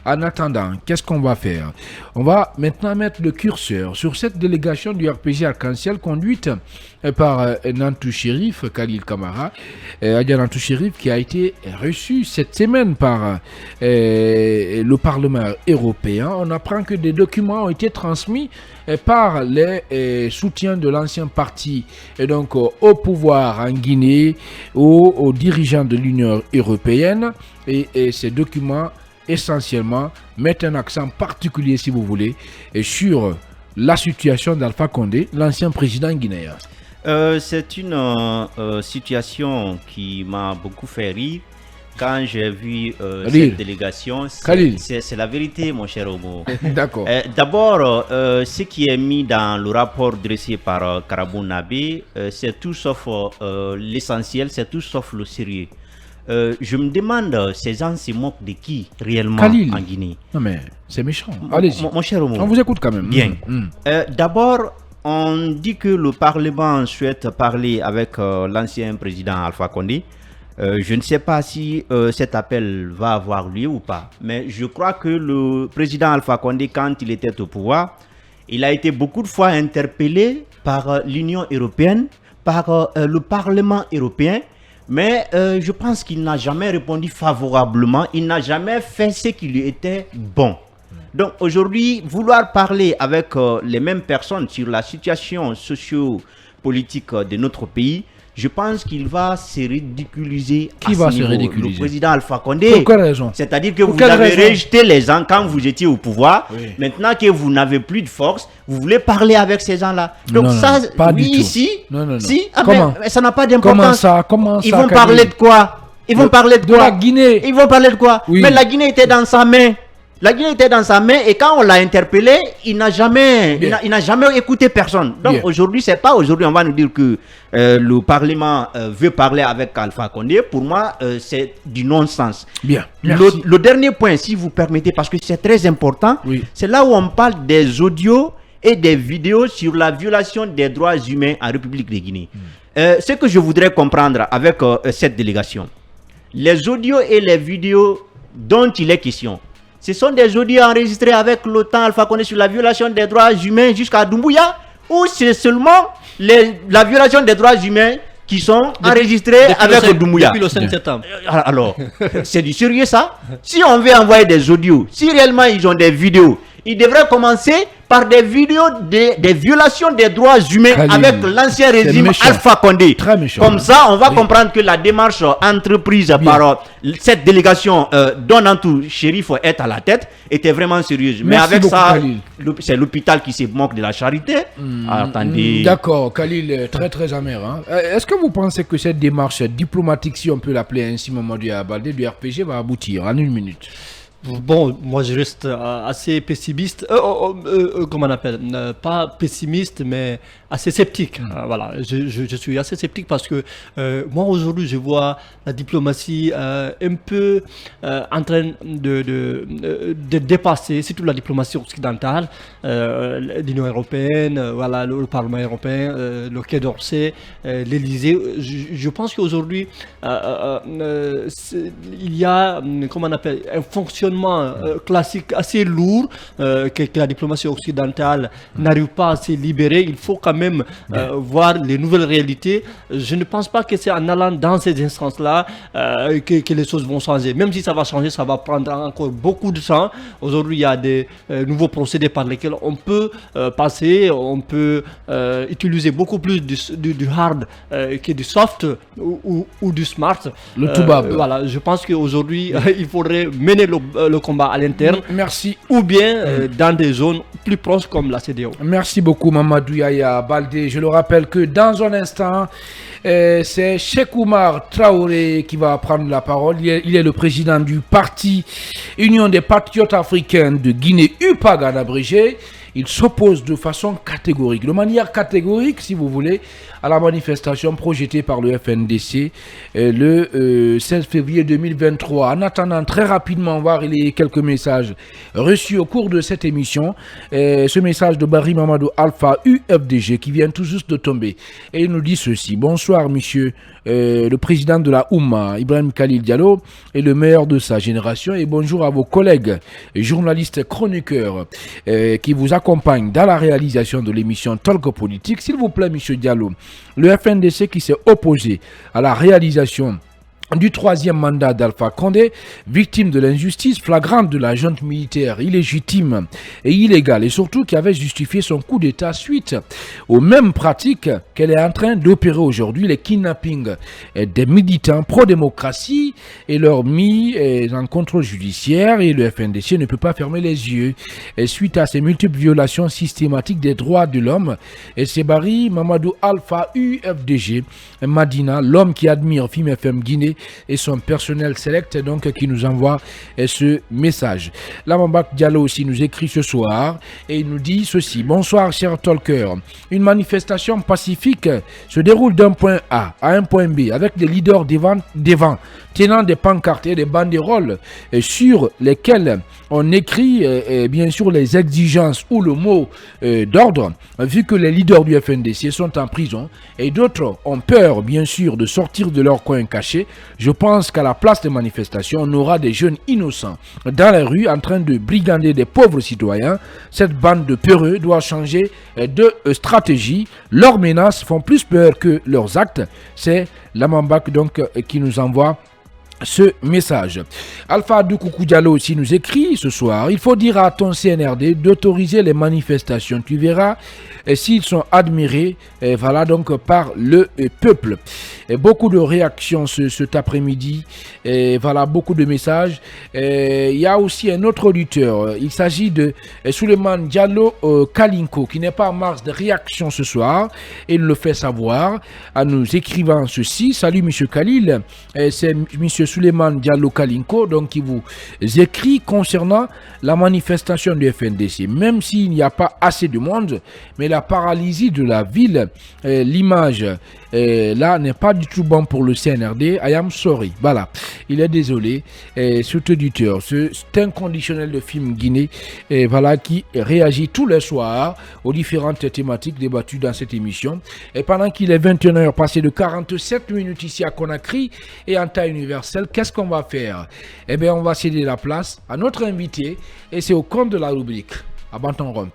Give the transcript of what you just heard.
En attendant, qu'est-ce qu'on va faire? On va maintenant mettre le curseur sur cette délégation du RPG Arc-en-Ciel conduite par Nantou Chérif, Khalil Kamara, Adja Nantou Chérif, qui a été reçu cette semaine par le Parlement européen. On apprend que des documents ont été transmis par les soutiens de l'ancien parti et donc au pouvoir en Guinée, aux dirigeants de l'Union européenne, et ces documents essentiellement mettent un accent particulier, si vous voulez, sur la situation d'Alpha Condé, l'ancien président guinéen. C'est une situation qui m'a beaucoup fait rire quand j'ai vu cette délégation. C'est la vérité, mon cher Omo. D'accord. D'abord, ce qui est mis dans le rapport dressé par Karabou Nabé, c'est tout sauf l'essentiel, c'est tout sauf le sérieux. Je me demande, ces gens se moquent de qui réellement en Guinée? Non mais c'est méchant. Allez-y. Mon cher Omo. On vous écoute quand même. Bien. D'abord, on dit que le Parlement souhaite parler avec l'ancien président Alpha Condé. Je ne sais pas si cet appel va avoir lieu ou pas. Mais je crois que le président Alpha Condé, quand il était au pouvoir, il a été beaucoup de fois interpellé par l'Union européenne, par le Parlement européen. Mais je pense qu'il n'a jamais répondu favorablement. Il n'a jamais fait ce qui lui était bon. Donc aujourd'hui, vouloir parler avec les mêmes personnes sur la situation socio-politique de notre pays, je pense qu'il va se ridiculiser. Qui va se ridiculiser? Le président Alpha Condé. Pour quelle raison? C'est-à-dire que vous avez rejeté les gens quand vous étiez au pouvoir. Oui. Maintenant que vous n'avez plus de force, vous voulez parler avec ces gens-là. Donc pas du tout. Si. Comment? Mais ça n'a pas d'importance. Comment ça? Ils vont parler de quoi? Ils vont parler de quoi? La Guinée. Ils vont parler de quoi? Oui. Mais la Guinée était dans sa main. La Guinée était dans sa main et quand on l'a interpellé, il n'a jamais écouté personne. Donc aujourd'hui, c'est pas aujourd'hui, on va nous dire que le Parlement veut parler avec Alpha Condé. Pour moi, c'est du non-sens. Bien. Le dernier point, si vous permettez, parce que c'est très important, c'est là où on parle des audios et des vidéos sur la violation des droits humains en République de Guinée. Ce que je voudrais comprendre avec cette délégation, les audios et les vidéos dont il est question, ce sont des audios enregistrés avec l'OTAN Alpha Condé sur la violation des droits humains jusqu'à Doumbouya, ou c'est seulement la violation des droits humains qui sont enregistrés avec Doumbouya? Depuis le 5 septembre. Alors, c'est du sérieux ça? Si on veut envoyer des audios, si réellement ils ont des vidéos, ils devraient commencer par des vidéos des violations des droits humains avec l'ancien régime Alpha Condé. Comme ça, on va comprendre que la démarche entreprise par cette délégation dont Nantou Chérif est à la tête était vraiment sérieuse. Mais avec ça, c'est l'hôpital qui se moque de la charité. Attendez. D'accord, Khalil, très amer. Hein? Est-ce que vous pensez que cette démarche diplomatique, si on peut l'appeler ainsi, Mamadou Baldé, du RPG va aboutir en une minute? Bon, moi je reste assez pessimiste, comment on appelle, pas pessimiste mais assez sceptique. Voilà, je suis assez sceptique parce que moi aujourd'hui je vois la diplomatie un peu en train de dépasser, surtout la diplomatie occidentale, l'Union européenne, voilà, le Parlement européen, le Quai d'Orsay, l'Élysée. Je pense qu'aujourd'hui il y a, comment on appelle, un fonctionnement classique assez lourd que la diplomatie occidentale n'arrive pas à se libérer. Il faut quand même voir les nouvelles réalités. Je ne pense pas que c'est en allant dans ces instances-là que les choses vont changer. Même si ça va changer, ça va prendre encore beaucoup de temps. Aujourd'hui, il y a des nouveaux procédés par lesquels on peut passer, on peut utiliser beaucoup plus du hard que du soft ou du smart. Le toubab. Voilà, je pense qu'aujourd'hui, il faudrait mener le combat à l'interne. Merci. Ou bien dans des zones plus proches comme la CEDEAO. Merci beaucoup Mamadou Yaya Baldé. Je le rappelle que dans un instant, c'est Cheikh Oumar Traoré qui va prendre la parole. Il est le président du parti Union des Patriotes Africains de Guinée, UPAG en abrégé. il s'oppose de façon catégorique, de manière catégorique, si vous voulez, à la manifestation projetée par le FNDC le 16 février 2023. En attendant, très rapidement, on va relayer quelques messages reçus au cours de cette émission. Ce message de Barry Mamadou Alpha UFDG qui vient tout juste de tomber. Et il nous dit ceci. Bonsoir, monsieur le président de la Oumma, Ibrahim Khalil Diallo, est le meilleur de sa génération. Et bonjour à vos collègues journalistes chroniqueurs qui vous accompagnent dans la réalisation de l'émission Talk Politique. S'il vous plaît, monsieur Diallo, le FNDC qui s'est opposé à la réalisation du troisième mandat d'Alpha Condé, victime de l'injustice flagrante de la junte militaire illégitime et illégale, et surtout qui avait justifié son coup d'État suite aux mêmes pratiques qu'elle est en train d'opérer aujourd'hui, les kidnappings des militants pro-démocratie et leur mis en contrôle judiciaire, et le FNDC ne peut pas fermer les yeux et suite à ces multiples violations systématiques des droits de l'homme. Et c'est Barry Mamadou Alpha UFDG Madina, l'homme qui admire Film FM Guinée et son personnel select, donc qui nous envoie ce message. Lamambak Diallo aussi nous écrit ce soir et il nous dit ceci. Bonsoir chers talkers. Une manifestation pacifique se déroule d'un point A à un point B avec des leaders devant tenant des pancartes et des banderoles sur lesquelles on écrit bien sûr les exigences ou le mot d'ordre, vu que les leaders du FNDC sont en prison et d'autres ont peur bien sûr de sortir de leur coin caché. Je pense qu'à la place des manifestations, on aura des jeunes innocents dans les rues en train de brigander des pauvres citoyens. Cette bande de peureux doit changer de stratégie. Leurs menaces font plus peur que leurs actes. C'est Lamambak donc qui nous envoie ce message. Alpha Doukoukou Diallo aussi nous écrit ce soir. Il faut dire à ton CNRD d'autoriser les manifestations. Tu verras s'ils sont admirés voilà donc par le peuple. Et beaucoup de réactions cet après-midi. Voilà, beaucoup de messages. Il y a aussi un autre auditeur. Il s'agit de Suleiman Diallo Kalinko qui n'est pas en marge de réaction ce soir. Et il le fait savoir en nous écrivant ceci. Salut monsieur Khalil. C'est monsieur Suleiman Diallo Kalinko donc qui vous écrit concernant la manifestation du FNDC. Même s'il n'y a pas assez de monde, mais la paralysie de la ville, l'image là n'est pas du tout bon pour le CNRD. I am sorry. Voilà, il est désolé. Cet auditeur, c'est inconditionnel de Film Guinée, voilà, qui réagit tous les soirs aux différentes thématiques débattues dans cette émission. Et pendant qu'il est 21h passé de 47 minutes ici à Conakry et en temps universel, qu'est-ce qu'on va faire? Eh bien, on va céder la place à notre invité et c'est au compte de la rubrique à bâton rompu.